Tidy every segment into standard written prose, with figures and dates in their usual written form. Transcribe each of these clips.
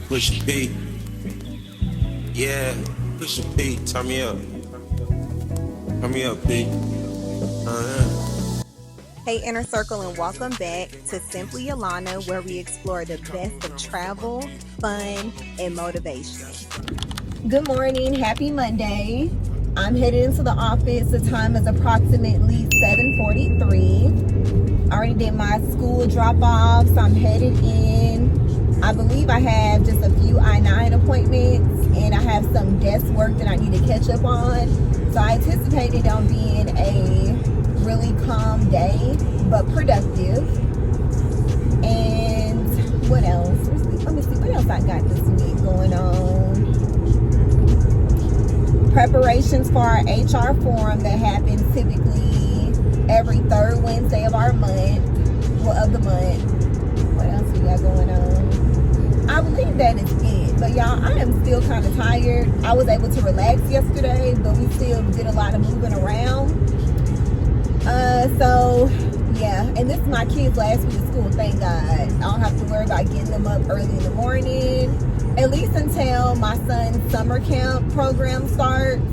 Push P. Yeah, push P. Turn me up. Turn me up, P. Hey Inner Circle, and welcome back to Simply Alana, where we explore the best of travel, fun, and motivation. Good morning, happy Monday. I'm headed into the office. The time is approximately 7:43. I already did my school drop-off, so I'm headed in. I believe I have just a few I-9 appointments, and I have some desk work that I need to catch up on. So I anticipated on being a really calm day, but productive. And what else? Let me see what else I got this week going on. Preparations for our HR forum that happens typically every third Wednesday of our month, of the month. What else we got going on? I believe that is it. But y'all, I am still kind of tired. I was able to relax yesterday, but we still did a lot of moving around. So yeah, and this is my kids' last week of school, thank God. I don't have to worry about getting them up early in the morning, at least until my son's summer camp program starts.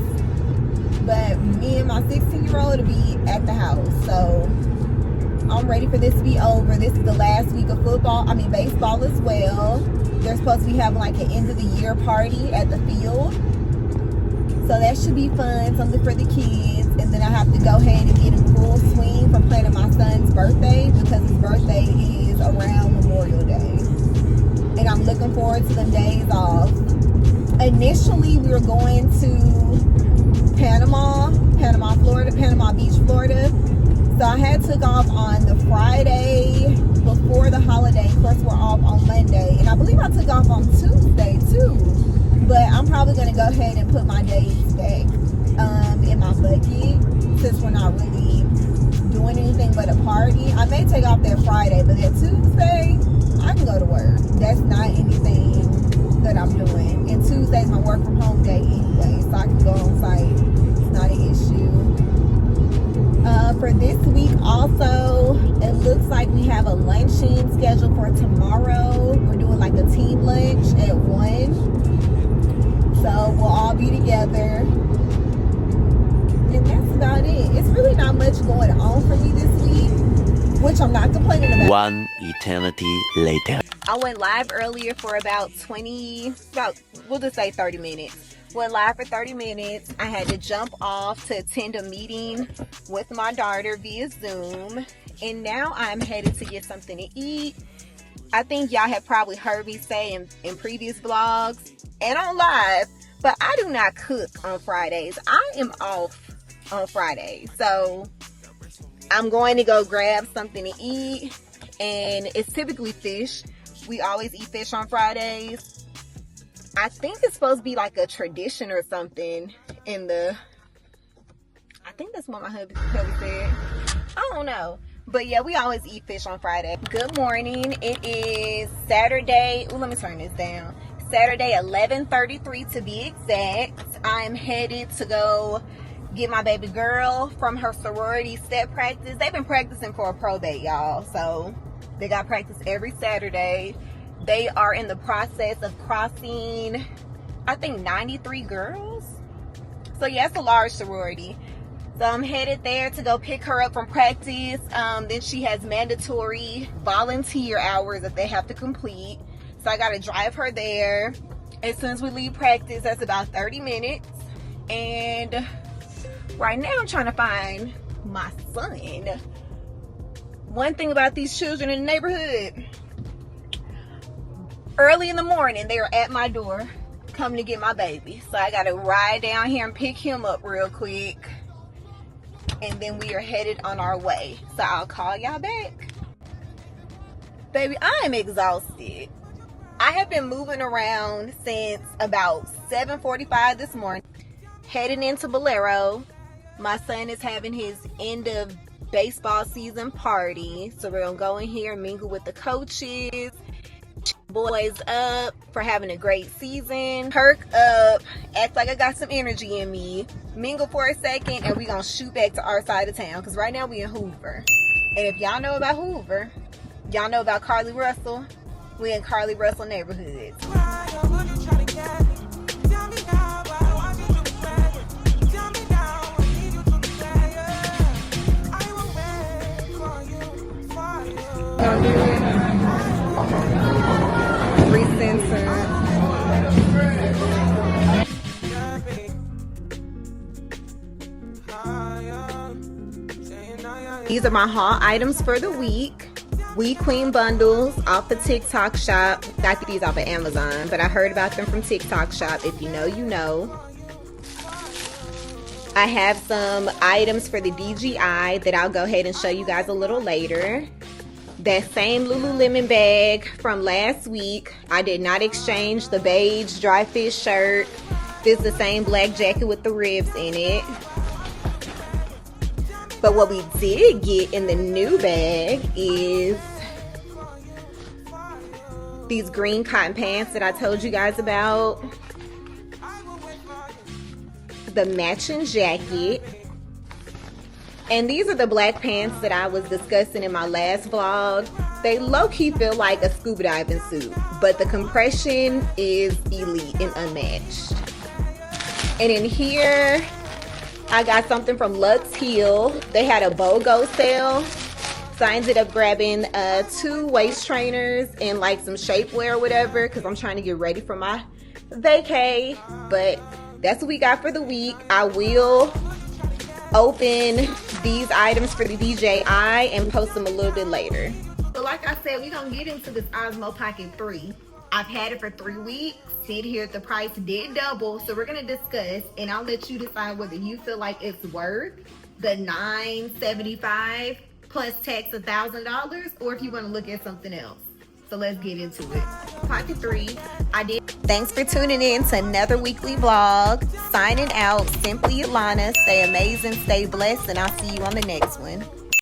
But me and my 16-year-old will be at the house, so I'm ready for this to be over. This is the last week of baseball as well. They're supposed to be having like an end of the year party at the field, so that should be fun, something for the kids. And then I have to go ahead and get in full swing for planning my son's birthday, because his birthday is around Memorial Day. And I'm looking forward to them days off. Initially, we were going to Panama Beach, Florida. So I had took off on the Friday before the holiday. Of course, we're off on Monday. And I believe I took off on Tuesday, too. But I'm probably going to go ahead and put my days back in my budget, since we're not really doing anything but a party. I may take off that Friday, but that Tuesday, I can go to work. That's not anything that I'm doing. And Tuesday's my work from home day anyway, so I can go on site. It's not an issue. For this week also, it looks like we have a luncheon scheduled for tomorrow. We're doing like a team lunch at 1. So we'll all be together. And that's about it. It's really not much going on for me this week, which I'm not complaining about. One eternity later. I went live earlier for we'll just say 30 minutes. Went live for 30 minutes. I had to jump off to attend a meeting with my daughter via Zoom. And now I'm headed to get something to eat. I think y'all have probably heard me say in previous vlogs and on live, but I do not cook on Fridays. I am off on Fridays. So I'm going to go grab something to eat, and it's typically fish. We always eat fish on Fridays. I think it's supposed to be like a tradition or something I think that's what my hubby said. I don't know. But yeah, we always eat fish on Friday. Good morning. It is Saturday. Let me turn this down. Saturday, 11:33 to be exact. I'm headed to go get my baby girl from her sorority step practice. They've been practicing for a probate, y'all. So they got practice every Saturday. They are in the process of crossing, I think, 93 girls. So yeah, it's a large sorority. So I'm headed there to go pick her up from practice. Then she has mandatory volunteer hours that they have to complete. So I got to drive her there. As soon as we leave practice, that's about 30 minutes. And right now I'm trying to find my son. One thing about these children in the neighborhood, early in the morning, they are at my door coming to get my baby. So I got to ride down here and pick him up real quick. And then we are headed on our way. So I'll call y'all back. Baby, I am exhausted. I have been moving around since about 7:45 this morning. Heading into Bolero. My son is having his end of baseball season party. So we're going to go in here and mingle with the coaches. Boys up for having a great season. Perk up, act like I got some energy in me, mingle for a second, and we gonna shoot back to our side of town, because right now we in Hoover. And if y'all know about Hoover, Y'all know about Carly Russell? We in Carly Russell neighborhoods. Recenter. These are my haul items for the week. We Queen bundles off the TikTok shop. Got these off of Amazon, but I heard about them from TikTok shop. If you know, you know. I have some items for the DGI that I'll go ahead and show you guys a little later. That same Lululemon bag from last week. I did not exchange the beige dry fish shirt. This is the same black jacket with the ribs in it. But what we did get in the new bag is these green cotton pants that I told you guys about. The matching jacket. And these are the black pants that I was discussing in my last vlog. They low-key feel like a scuba diving suit, but the compression is elite and unmatched. And in here, I got something from Lux Heel. They had a BOGO sale. So I ended up grabbing 2 waist trainers and like some shapewear or whatever, because I'm trying to get ready for my vacay. But that's what we got for the week. I will open these items for the DJI and post them a little bit later. So like I said, we're going to get into this Osmo Pocket 3. I've had it for 3 weeks. Did hear the price did double, so we're gonna discuss, and I'll let you decide whether you feel like it's worth the $975 plus tax $1,000, or if you want to look at something else. So let's get into it. Pocket 3, I did. Thanks for tuning in to another weekly vlog. Signing out, Simply Ilana. Stay amazing, stay blessed, and I'll see you on the next one.